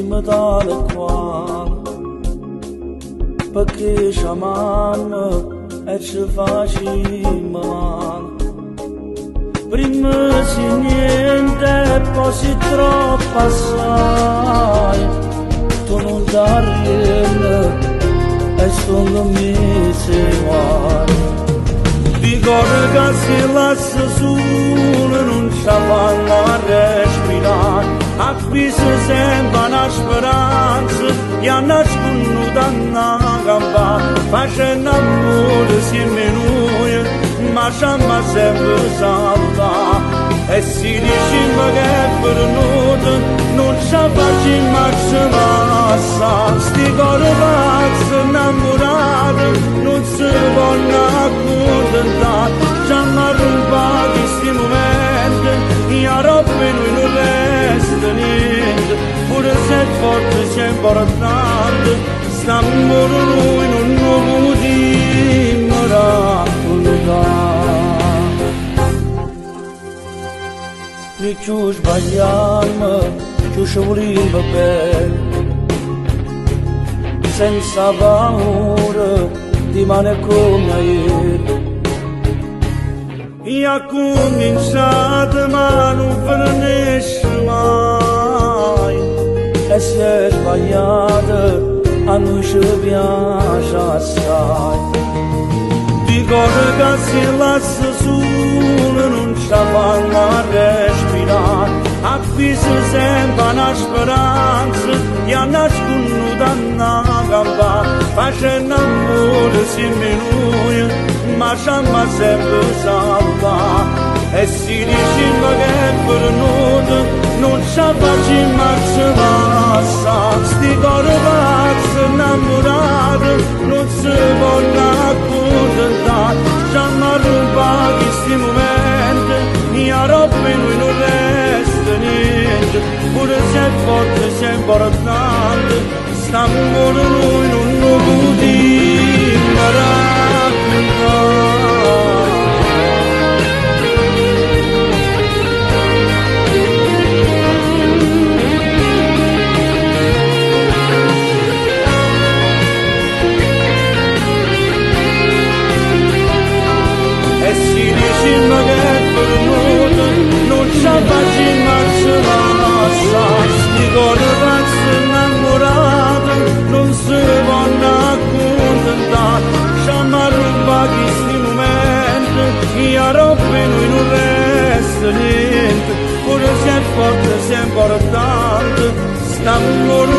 me dà le quale perché sciamanna e ci facciamo male. Prima si niente, poi si troppo assai, tu non dai e sono mesi guai. Ricordo che si lascia solo, non ci fanno a respirare, a qui si sente una speranza, e a nascono una gamba, facendo amore insieme noi, ma siamo sempre salutati. E si dice che per noi non ci facciamo a passa, sti cori pazzi innamorati non si vogliono accontentare, ci hanno rubato questi momenti, e a roba noi non resta niente, pure se forte c'è importante, st'amore noi non lo potremmo raccontare. Noi ci sbagliamo, ci vogliamo bene, senza paura di male come ieri. E ha cominciato ma non finisce mai, e se è sbagliato a noi ci piace assai. Ricordo che si lascia solo, non ci fanno a respirare, a qui si sente una speranza, e a nascono da una gamba, facendo amore insieme noi, ma siamo sempre salutati. E si dice che per noi non ci facciamo a passa, sti cori pazzi innamorati non si vogliono accontentare, ci hanno rubato questi momenti, e a roba noi non resta niente, pure se è forte se è importante, st'amore noi non lo potremmo raccontare. Facciamo passa, sti cori pazzi innamorati non si vogliono accontentare, ci hanno rubato questi momenti, e a roba noi non resta niente, pure se è forte se è importante, st'amore